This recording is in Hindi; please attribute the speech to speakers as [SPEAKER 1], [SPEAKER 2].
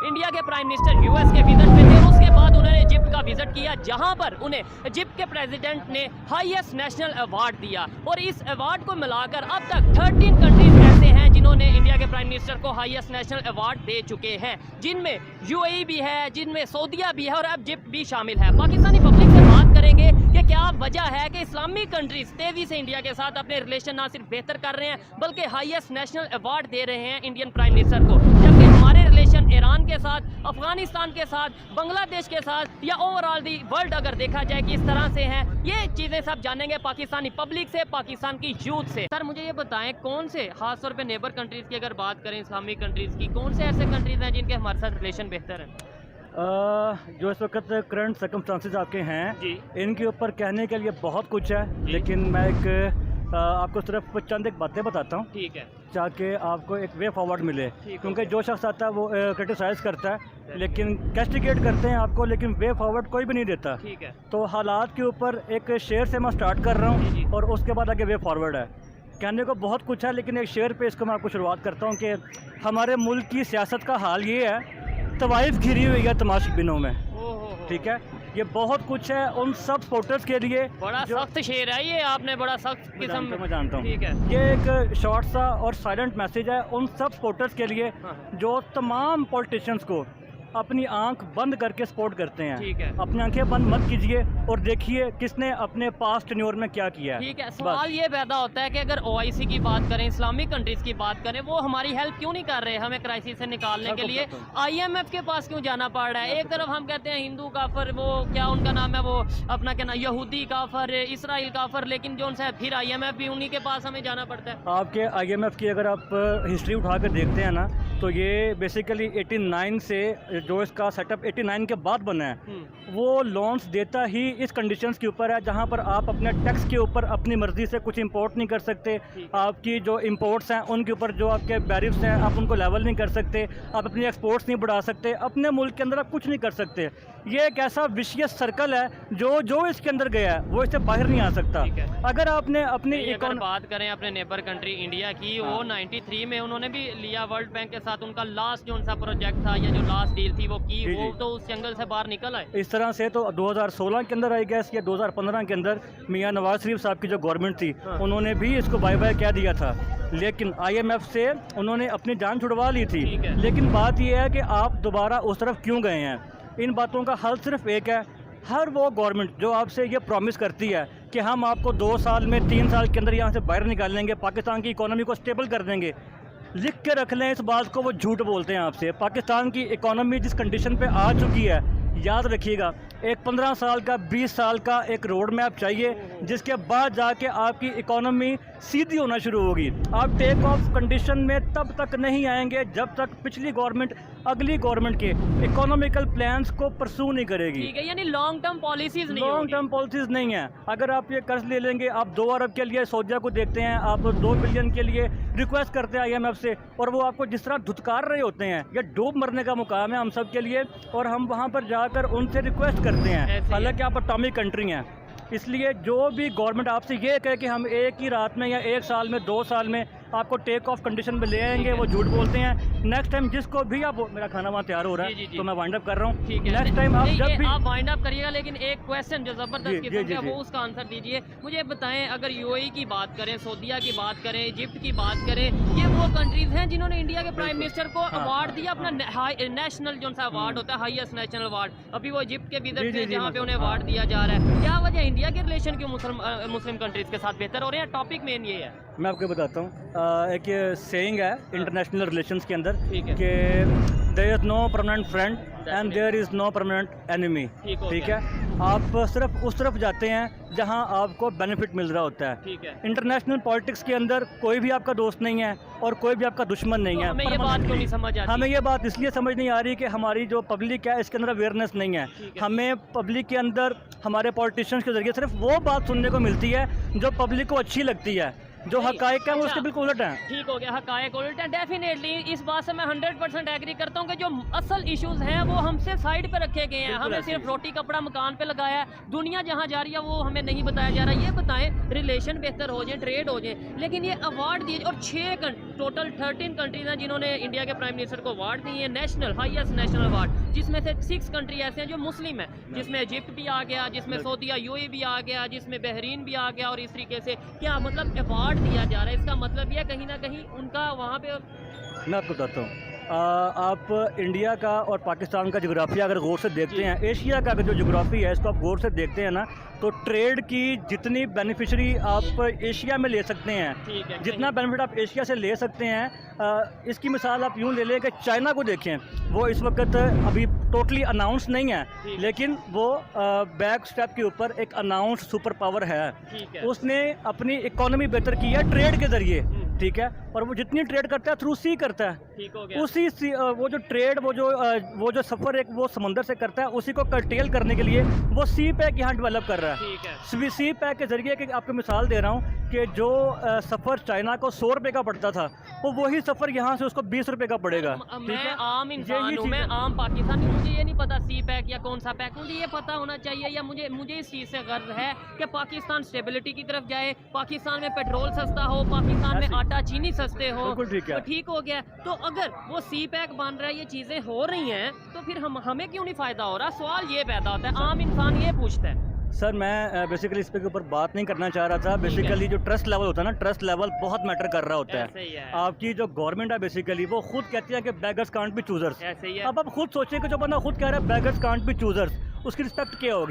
[SPEAKER 1] इंडिया के प्राइम मिनिस्टर यूएस के विजिट पे थे। उसके बाद उन्होंने इजिप्ट का विजिट किया, जहां पर उन्हें इजिप्ट के प्रेसिडेंट ने हाईएस्ट नेशनल अवार्ड दिया। और इस अवार्ड को मिलाकर अब तक 13 कंट्रीज ऐसे हैं जिन्होंने इंडिया के प्राइम मिनिस्टर को हाईएस्ट नेशनल अवार्ड दे चुके हैं, जिनमें यूएई भी है, जिनमें सऊदीया भी है और अब इजिप्ट भी शामिल है। पाकिस्तानी पब्लिक से बात करेंगे कि क्या वजह है कि इस्लामिक कंट्रीज तेजी से इंडिया के साथ अपने रिलेशन ना सिर्फ बेहतर कर रहे हैं बल्कि हाईएस्ट नेशनल अवार्ड दे रहे हैं इंडियन प्राइम मिनिस्टर को, जबकि हमारे रिलेशन ईरान के साथ, अफगानिस्तान के साथ, बांग्लादेश के साथ या ओवरऑल दी वर्ल्ड अगर देखा जाए कि इस तरह से हैं। ये चीज़ें सब जानेंगे पाकिस्तानी पब्लिक से, पाकिस्तान की यूथ से। सर मुझे ये बताएं, कौन से खासतौर पे नेबर कंट्रीज़ की अगर बात करें, इस्लामिक कंट्रीज़ की, कौन से ऐसे कंट्रीज़ हैं जिनके हमारे साथ रिलेशन बेहतर है?
[SPEAKER 2] जो इस वक्त करंट सर्कमस्टांसिस आपके हैं
[SPEAKER 1] जी।
[SPEAKER 2] इनके ऊपर कहने के लिए बहुत कुछ है, लेकिन मैं आपको सिर्फ चंद एक बातें बताता हूँ
[SPEAKER 1] ठीक है।
[SPEAKER 2] ताकि आपको एक वे फॉरवर्ड मिले, क्योंकि जो शख्स आता है वो क्रिटिसाइज करता है लेकिन कैस्टिगेट करते हैं आपको, लेकिन वे फॉरवर्ड कोई भी नहीं देता।
[SPEAKER 1] ठीक है।
[SPEAKER 2] तो हालात के ऊपर एक शेर से मैं स्टार्ट कर रहा हूँ और उसके बाद आगे वे फॉरवर्ड है। कहने को बहुत कुछ है लेकिन एक शेर पे इसको मैं आपको शुरुआत करता हूँ कि हमारे मुल्क की सियासत का हाल ये है, तवाइफ घिरी हुई है तमाशबिनों में। ठीक है, ये बहुत कुछ है उन सब सपोर्टर्स के लिए।
[SPEAKER 1] बड़ा सख्त शेर है ये, आपने बड़ा सख्त किस्म।
[SPEAKER 2] मैं जानता हूँ।
[SPEAKER 1] ठीक है।
[SPEAKER 2] ये एक शॉर्ट सा और साइलेंट मैसेज है उन सब सपोर्टर्स के लिए जो तमाम पॉलिटिशियंस को अपनी आंख बंद करके सपोर्ट करते हैं।
[SPEAKER 1] ठीक है।
[SPEAKER 2] अपनी आंखें बंद मत कीजिए और देखिए किसने अपने पास्ट टेन्योर में क्या किया है।
[SPEAKER 1] ठीक है। सवाल ये पैदा होता है कि अगर ओआईसी की बात करें, इस्लामिक कंट्रीज की बात करें, वो हमारी हेल्प क्यों नहीं कर रहे हमें क्राइसिस से निकालने के लिए? आईएमएफ के पास क्यों जाना पड़ रहा है? एक तरफ हम कहते हैं हिंदू काफर, वो क्या उनका नाम है, वो अपना क्या नाम, यहूदी काफर, इसराइल काफर, लेकिन जो उनसे फिर आईएमएफ भी उन्हीं के पास हमें जाना पड़ता है।
[SPEAKER 2] आपके आईएमएफ की अगर आप हिस्ट्री उठा कर देखते हैं ना, तो ये बेसिकली 89 से जो इसका सेटअप 89 के बाद बना है, वो लोन्स देता ही इस कंडीशंस के ऊपर है जहां पर आप अपने टैक्स के ऊपर अपनी मर्जी से कुछ इंपोर्ट नहीं कर सकते। आपकी जो इंपोर्ट्स हैं उनके ऊपर जो आपके बैरिफ्स हैं आप उनको लेवल नहीं कर सकते, आप अपनी एक्सपोर्ट्स नहीं बढ़ा सकते, अपने मुल्क के अंदर आप कुछ नहीं कर सकते। ये एक ऐसा विशियस सर्कल है जो इसके अंदर गया है वो इससे बाहर नहीं आ सकता। अगर आपने अपनी
[SPEAKER 1] अगर बात करें अपने नेबर कंट्री इंडिया की, वो 93 में उन्होंने भी लिया वर्ल्ड बैंक के साथ, उनका लास्ट जो उनका प्रोजेक्ट था या जो लास्ट डील थी वो की, वो तो उस जंगल से बाहर निकल आए।
[SPEAKER 2] इस तरह से तो 2016 के अंदर आई गैस या 2015 के अंदर मियां नवाज शरीफ साहब की जो गवर्नमेंट थी उन्होंने भी इसको बाय बाय कह दिया था, लेकिन आईएमएफ से उन्होंने अपनी जान छुड़वा ली थी। लेकिन बात यह है कि आप दोबारा उस तरफ क्यों गए हैं? इन बातों का हल सिर्फ एक है। हर वो गवर्नमेंट जो आपसे ये प्रॉमिस करती है कि हम आपको 2 साल में 3 साल के अंदर यहाँ से बाहर निकालेंगे, पाकिस्तान की इकोनॉमी को स्टेबल कर देंगे, लिख के रख लें इस बात को, वो झूठ बोलते हैं आपसे। पाकिस्तान की इकोनॉमी जिस कंडीशन पे आ चुकी है, याद रखिएगा, एक 15 साल का 20 साल का एक रोड मैप चाहिए जिसके बाद जाके आपकी इकोनॉमी सीधी होना शुरू होगी। आप टेक ऑफ कंडीशन में तब तक नहीं आएंगे जब तक पिछली गवर्नमेंट अगली गवर्नमेंट के इकोनॉमिकल प्लान्स को परसू नहीं करेगी।
[SPEAKER 1] ठीक है, यानी लॉन्ग टर्म पॉलिसीज नहीं,
[SPEAKER 2] लॉन्ग टर्म पॉलिसीज नहीं है। अगर आप ये कर्ज ले लेंगे, आप 2 अरब के लिए सऊदीया को देखते हैं, आप 2 बिलियन के लिए रिक्वेस्ट करते हैं आईएमएफ से, और वो आपको जिस तरह धुतकार रहे होते हैं, ये डूब मरने का मुकाम है हम सब के लिए, और हम वहाँ पर जाकर उनसे रिक्वेस्ट करते हैं, हालांकि आप एटॉमिक कंट्री हैं। इसलिए जो भी गवर्नमेंट आपसे ये कहे कि हम एक ही रात में या 1 साल में 2 साल में आपको टेक ऑफ कंडीशन में ले आएंगे, वो झूठ बोलते हैं। नेक्स्ट टाइम जिसको भी आप, मेरा खाना वहाँ तैयार हो रहा है तो मैं वाइंड अप कर रहा हूँ। नेक्स्ट टाइम आप जब भी
[SPEAKER 1] आप वाइंड अप करिएगा, लेकिन एक क्वेश्चन जो जबरदस्त किस्म का वो उसका आंसर दीजिए। मुझे बताएं, अगर यूएई की बात करें, सऊदीया की बात करें, इजिप्ट की बात करें, ये वो कंट्रीज हैं जिन्होंने इंडिया के प्राइम मिनिस्टर को अवार्ड दिया, अपना नेशनल जो सा अवार्ड होता है, हाईएस्ट नेशनल अवार्ड। अभी वो इजिप्ट के विजिट थे जहाँ पे उन्हें अवार्ड दिया जा रहा है। क्या वजह इंडिया के रिलेशन क्यों मुस्लिम कंट्रीज के साथ बेहतर हो रहे हैं? टॉपिक मेन ये है।
[SPEAKER 2] मैं आपको बताता हूँ, एक सेइंग है इंटरनेशनल रिलेशंस के अंदर कि there is no permanent friend and there is no permanent enemy. ठीक है, आप सिर्फ उस तरफ जाते हैं जहां आपको बेनिफिट मिल रहा होता है। इंटरनेशनल पॉलिटिक्स के अंदर कोई भी आपका दोस्त नहीं है और कोई भी आपका दुश्मन नहीं है।
[SPEAKER 1] हमें ये बात क्यों नहीं समझ आती?
[SPEAKER 2] हमें ये बात इसलिए समझ नहीं आ रही कि हमारी जो पब्लिक है इसके अंदर अवेयरनेस नहीं है। हमें पब्लिक के अंदर हमारे पॉलिटिशियंस के जरिए सिर्फ वो बात सुनने को मिलती है जो पब्लिक को अच्छी लगती है। जो
[SPEAKER 1] नहीं,
[SPEAKER 2] हकायक है वो उसके
[SPEAKER 1] अच्छा।
[SPEAKER 2] बिल्कुल उलट हैं।
[SPEAKER 1] ठीक हो गया, हकायक उल्ट है। डेफिनेटली इस बात से मैं 100% एग्री करता हूँ कि जो असल इश्यूज हैं वो हमसे साइड पे रखे गए हैं।
[SPEAKER 2] बिल्कुल
[SPEAKER 1] हमें
[SPEAKER 2] ऐसे
[SPEAKER 1] सिर्फ
[SPEAKER 2] ही।
[SPEAKER 1] रोटी कपड़ा मकान पे लगाया है, दुनिया जहाँ जा रही है वो हमें नहीं बताया जा रहा। ये बताएं रिलेशन बेहतर हो जाए, ट्रेड हो जाए, लेकिन ये अवार्ड दिए और 6 टोटल 13 कंट्रीज हैं जिन्होंने इंडिया के प्राइम मिनिस्टर को अवार्ड दिए हैं, नेशनल हाईएस्ट नेशनल अवार्ड, जिसमें से 6 कंट्री ऐसे हैं जो मुस्लिम है, जिसमें इजिप्ट भी आ गया, जिसमें सऊदीया यूएई भी आ गया, जिसमें बहरीन भी आ गया। और इस तरीके से क्या मतलब अवार्ड दिया जा रहा है, इसका मतलब ये कहीं ना कहीं उनका वहाँ पे
[SPEAKER 2] मैं आपको बताता हूँ। आप इंडिया का और पाकिस्तान का जोग्राफिया अगर गौर से देखते हैं, एशिया का जो जोग्राफी है इसको आप गौर से देखते हैं ना, तो ट्रेड की जितनी बेनिफिशरी आप एशिया में ले सकते हैं,
[SPEAKER 1] ठीक है,
[SPEAKER 2] जितना बेनिफिट आप एशिया से ले सकते हैं, इसकी मिसाल आप यूँ ले लें कि चाइना को देखें। वो इस वक्त अभी टोटली अनाउंस नहीं है,
[SPEAKER 1] ठीक है।
[SPEAKER 2] लेकिन वो बैक स्टेप के ऊपर एक अनाउंस सुपर पावर है।
[SPEAKER 1] ठीक है।
[SPEAKER 2] उसने अपनी इकोनॉमी बेहतर की है ट्रेड के ज़रिए, ठीक है। और वो जितनी ट्रेड करता है थ्रू सी करता है,
[SPEAKER 1] ठीक हो गया।
[SPEAKER 2] वो जो ट्रेड वो जो सफ़र एक वो समंदर से करता है, उसी को कर्टेल करने के लिए वो सी पैक यहाँ डेवलप कर रहा है।
[SPEAKER 1] ठीक है।
[SPEAKER 2] सी पैक के जरिए कि आपको मिसाल दे रहा हूँ कि जो सफ़र चाइना को 100 रुपये का पड़ता था, वो वही सफ़र यहाँ से उसको 20 रुपये का पड़ेगा। ठीक
[SPEAKER 1] मैं
[SPEAKER 2] है?
[SPEAKER 1] आम इंसान
[SPEAKER 2] यही
[SPEAKER 1] हूँ,
[SPEAKER 2] चीज़
[SPEAKER 1] मैं
[SPEAKER 2] है।
[SPEAKER 1] आम पाकिस्तानी, मुझे ये नहीं पता सी पैक या कौन सा पैक, मुझे ये पता होना चाहिए या मुझे इस चीज़ से गर्व है कि पाकिस्तान स्टेबिलिटी की तरफ जाए, पाकिस्तान में पेट्रोल सस्ता हो, पाकिस्तान में
[SPEAKER 2] ऐसे ही।
[SPEAKER 1] आटा चीनी सस्ते हो,
[SPEAKER 2] बिल्कुल ठीक है।
[SPEAKER 1] तो ठीक हो गया। तो अगर वो सी पैक बन रहा है, ये चीज़ें हो रही हैं, तो फिर हमें क्यों नहीं फ़ायदा हो रहा? सवाल ये पैदा होता है, आम इंसान ये पूछता है।
[SPEAKER 2] सर मैं बेसिकली इस पे के ऊपर बात नहीं करना चाह रहा था। बेसिकली जो ट्रस्ट लेवल होता है ना, ट्रस्ट लेवल बहुत मैटर कर रहा होता
[SPEAKER 1] ऐसे ही
[SPEAKER 2] है।
[SPEAKER 1] है।
[SPEAKER 2] आपकी जो गवर्नमेंट है बेसिकली वो खुद कहती है कि बैगर्स कांट बी चूजर्स।
[SPEAKER 1] ऐसे ही है।
[SPEAKER 2] अब आप खुद सोचिए कि जो बंदा खुद कह रहा है बैगर्स कांट बी चूजर्स, उसकी रिस्पेक्ट क्या होगी?